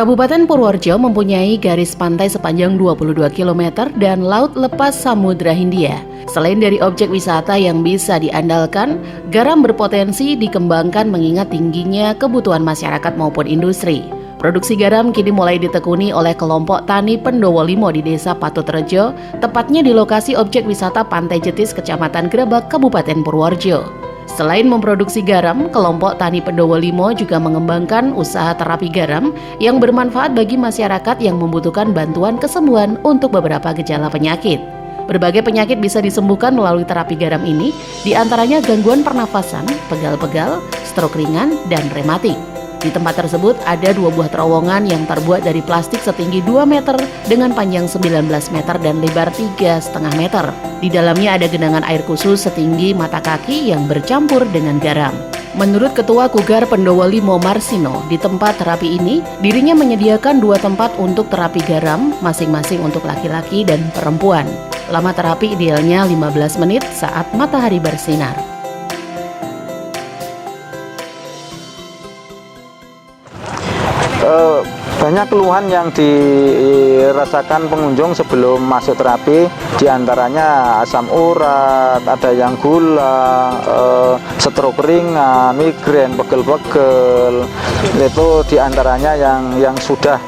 Kabupaten Purworejo mempunyai garis pantai sepanjang 22 km dan laut lepas Samudra Hindia. Selain dari objek wisata yang bisa diandalkan, garam berpotensi dikembangkan mengingat tingginya kebutuhan masyarakat maupun industri. Produksi garam kini mulai ditekuni oleh kelompok tani Pendowo Limo di Desa Patutrejo, tepatnya di lokasi objek wisata Pantai Jetis, Kecamatan Grebek, Kabupaten Purworejo. Selain memproduksi garam, kelompok tani Pendowo Limo juga mengembangkan usaha terapi garam yang bermanfaat bagi masyarakat yang membutuhkan bantuan kesembuhan untuk beberapa gejala penyakit. Berbagai penyakit bisa disembuhkan melalui terapi garam ini, diantaranya gangguan pernafasan, pegal-pegal, stroke ringan, dan rematik. Di tempat tersebut ada 2 buah terowongan yang terbuat dari plastik setinggi 2 meter dengan panjang 19 meter dan lebar 3,5 meter. Di dalamnya ada genangan air khusus setinggi mata kaki yang bercampur dengan garam. Menurut Ketua Kugar Pendowo Limo Marsino, di tempat terapi ini, dirinya menyediakan 2 tempat untuk terapi garam, masing-masing untuk laki-laki dan perempuan. Lama terapi idealnya 15 menit saat matahari bersinar. Banyak keluhan yang dirasakan pengunjung sebelum masuk terapi, diantaranya asam urat, ada yang gula, stroke ringan, migrain, pegel-pegel. Itu diantaranya yang sudah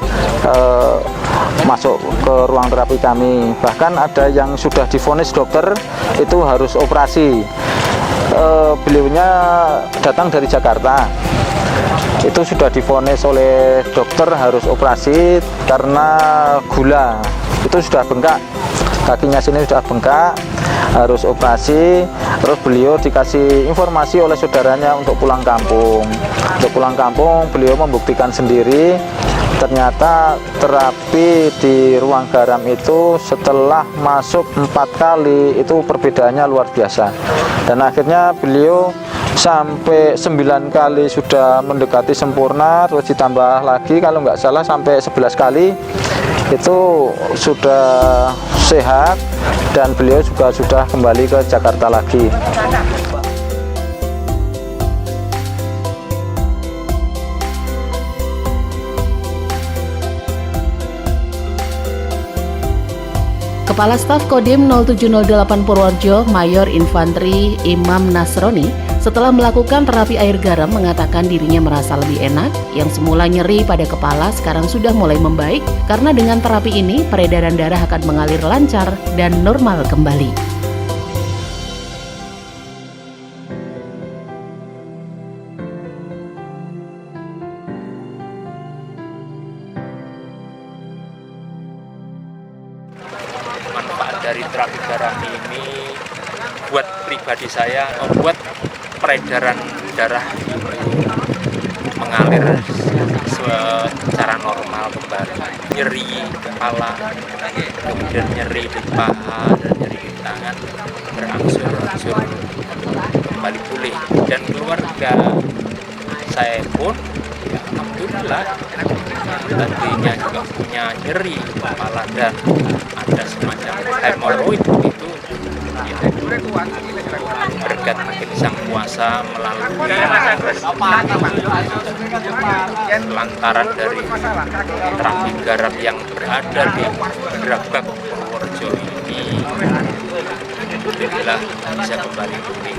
masuk ke ruang terapi kami. Bahkan ada yang sudah divonis dokter itu harus operasi. Beliaunya datang dari Jakarta. Itu sudah divonis oleh dokter harus operasi karena gula, itu sudah bengkak, kakinya sini sudah bengkak, harus operasi. Terus beliau dikasih informasi oleh saudaranya untuk pulang kampung. Untuk pulang kampung beliau membuktikan sendiri, ternyata terapi di ruang garam itu setelah masuk 4 kali itu perbedaannya luar biasa. Dan akhirnya beliau sampai 9 kali sudah mendekati sempurna, terus ditambah lagi kalau nggak salah sampai 11 kali itu sudah sehat, dan beliau juga sudah kembali ke Jakarta lagi. Kepala Staf Kodim 0708 Purworejo, Mayor Infanteri Imam Nasroni, setelah melakukan terapi air garam mengatakan dirinya merasa lebih enak. Yang semula nyeri pada kepala sekarang sudah mulai membaik karena dengan terapi ini peredaran darah akan mengalir lancar dan normal kembali. Manfaat dari terapi garam ini buat pribadi saya membuat peredaran darah mengalir secara normal kembali. Nyeri kepala, kemudian nyeri di paha dan nyeri di tangan berangsur-angsur kembali pulih. Dan keluarga saya pun alhamdulillah tadinya juga punya nyeri kepala dan ada semacam hemoroid itu berkat mungkin Sang Kuasa melalui lantaran dari terapi garam yang berada di Grebek Purworejo ini, alhamdulillah bisa kembali pulih.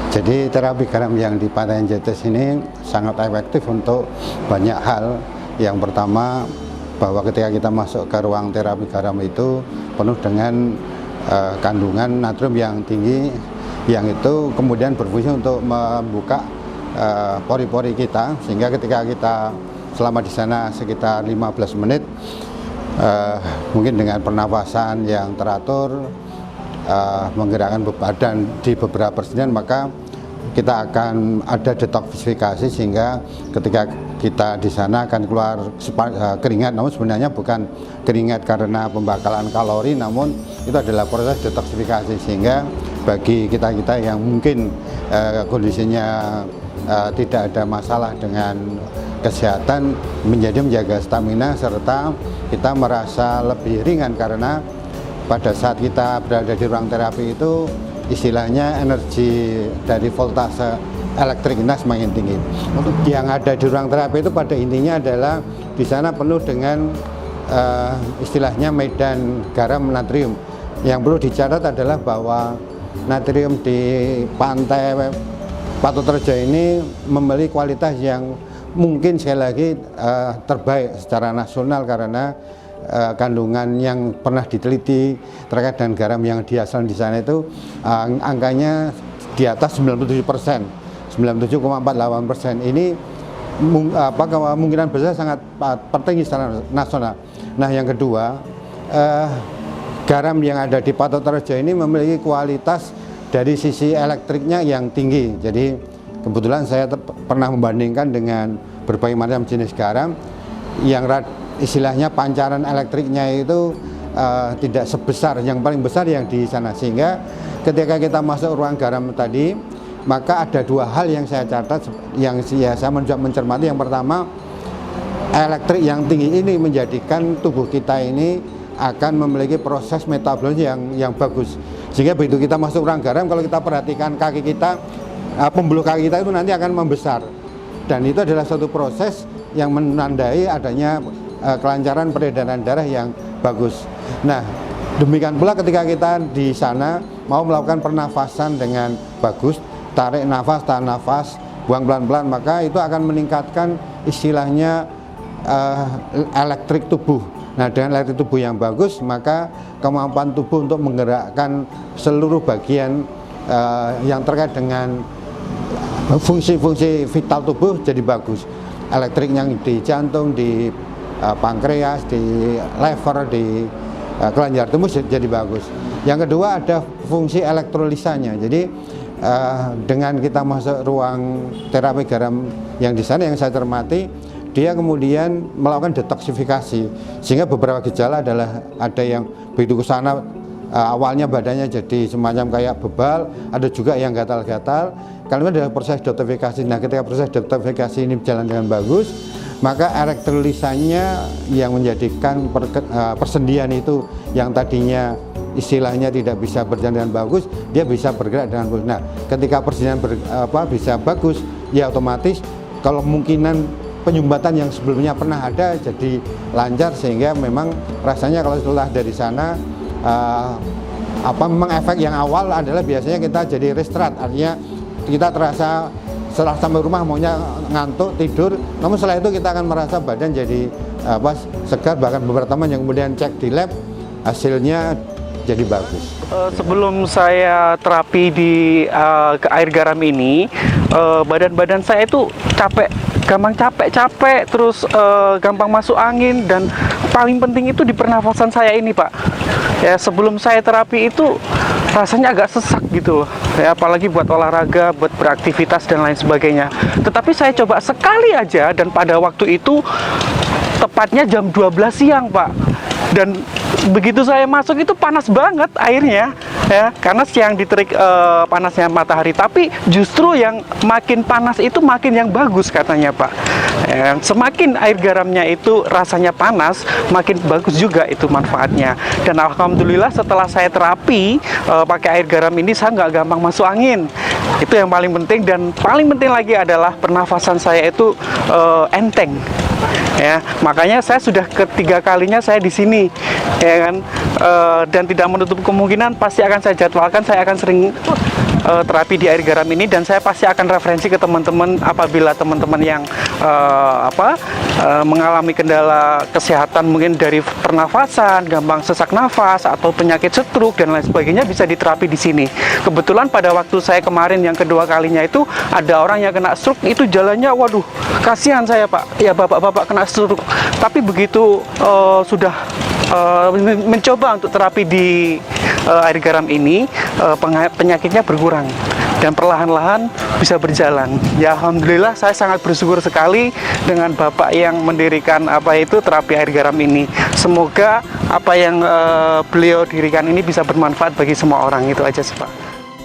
Jadi terapi garam yang di Pantai Jetis ini sangat efektif untuk banyak hal. Yang pertama, bahwa ketika kita masuk ke ruang terapi garam itu penuh dengan kandungan natrium yang tinggi, yang itu kemudian berfungsi untuk membuka pori-pori kita, sehingga ketika kita selama di sana sekitar 15 menit mungkin dengan pernafasan yang teratur, menggerakkan badan di beberapa persediaan, maka kita akan ada detoksifikasi, sehingga ketika kita di sana akan keluar keringat, namun sebenarnya bukan keringat karena pembakalan kalori, namun itu adalah proses detoksifikasi, sehingga bagi kita-kita yang mungkin kondisinya tidak ada masalah dengan kesehatan, menjaga stamina, serta kita merasa lebih ringan karena pada saat kita berada di ruang terapi itu istilahnya energi dari voltase elektrik kita semakin tinggi. Untuk yang ada di ruang terapi itu pada intinya adalah di sana penuh dengan istilahnya medan garam natrium. Yang perlu dicatat adalah bahwa natrium di pantai Patoterejo ini memiliki kualitas yang mungkin sekali lagi terbaik secara nasional, karena kandungan yang pernah diteliti terkait dengan garam yang dihasilkan di sana itu angkanya di atas 97%. 97,48%. Ini kemungkinan besar sangat penting secara nasional. Nah, yang kedua, garam yang ada di Patoterejo ini memiliki kualitas dari sisi elektriknya yang tinggi. Jadi kebetulan saya pernah membandingkan dengan berbagai macam jenis garam yang istilahnya pancaran elektriknya itu tidak sebesar, yang paling besar yang di sana, sehingga ketika kita masuk ruang garam tadi, maka ada dua hal yang saya catat, yang saya mencermati. Yang pertama, elektrik yang tinggi ini menjadikan tubuh kita ini akan memiliki proses metabolisme yang bagus, sehingga begitu kita masuk ruang garam, kalau kita perhatikan kaki kita, pembuluh kaki kita itu nanti akan membesar, dan itu adalah suatu proses yang menandai adanya kelancaran peredaran darah yang bagus. Nah, demikian pula ketika kita di sana mau melakukan pernafasan dengan bagus, tarik nafas, tahan nafas, buang pelan-pelan, maka itu akan meningkatkan istilahnya elektrik tubuh. Nah, dengan elektrik tubuh yang bagus, maka kemampuan tubuh untuk menggerakkan seluruh bagian yang terkait dengan fungsi-fungsi vital tubuh jadi bagus. Elektrik yang di jantung, di pankreas, di lever, di kelenjar tubuh jadi bagus. Yang kedua, ada fungsi elektrolisanya. Jadi dengan kita masuk ruang terapi garam yang di sana, yang saya cermati, dia kemudian melakukan detoksifikasi, sehingga beberapa gejala adalah ada yang begitu ke sana awalnya badannya jadi semacam kayak bebal, ada juga yang gatal-gatal. Karena adalah proses detoksifikasi. Nah, ketika proses detoksifikasi ini berjalan dengan bagus, maka elektrolisanya yang menjadikan persendian itu yang tadinya istilahnya tidak bisa berjalan dengan bagus, dia bisa bergerak dengan bagus. Nah, ketika persendian bisa bagus, ya otomatis kalau kemungkinan penyumbatan yang sebelumnya pernah ada jadi lancar, sehingga memang rasanya kalau setelah dari sana memang efek yang awal adalah biasanya kita jadi restart, artinya kita terasa setelah sampai rumah maunya ngantuk tidur, namun setelah itu kita akan merasa badan jadi segar, bahkan beberapa teman yang kemudian cek di lab hasilnya jadi bagus. Sebelum saya terapi di air garam ini, badan saya itu gampang capek, terus gampang masuk angin, dan paling penting itu di pernafasan saya ini, Pak. Ya, sebelum saya terapi itu rasanya agak sesak gitu loh. Ya, apalagi buat olahraga, buat beraktivitas dan lain sebagainya. Tetapi saya coba sekali aja, dan pada waktu itu tepatnya jam 12 siang, Pak. Dan begitu saya masuk itu panas banget airnya, ya, karena siang diterik panasnya matahari. Tapi justru yang makin panas itu makin yang bagus katanya, Pak. Semakin air garamnya itu rasanya panas, makin bagus juga itu manfaatnya. Dan alhamdulillah setelah saya terapi pakai air garam ini, saya nggak gampang masuk angin. Itu yang paling penting, dan paling penting lagi adalah pernafasan saya itu enteng. Ya, makanya saya sudah ketiga kalinya saya di sini, ya kan, dan tidak menutup kemungkinan pasti akan saya jadwalkan, saya akan sering terapi di air garam ini, dan saya pasti akan referensi ke teman-teman apabila teman-teman yang mengalami kendala kesehatan mungkin dari pernafasan, gampang sesak nafas atau penyakit stroke dan lain sebagainya, bisa diterapi di sini. Kebetulan pada waktu saya kemarin yang kedua kalinya itu ada orang yang kena stroke, itu jalannya waduh, kasihan saya, Pak. Ya, bapak-bapak kena stroke. Tapi begitu sudah mencoba untuk terapi di air garam ini, penyakitnya berkurang. dan perlahan-lahan bisa berjalan. Ya alhamdulillah saya sangat bersyukur sekali dengan Bapak yang mendirikan terapi air garam ini. Semoga apa yang beliau dirikan ini bisa bermanfaat bagi semua orang, itu aja sih Pak.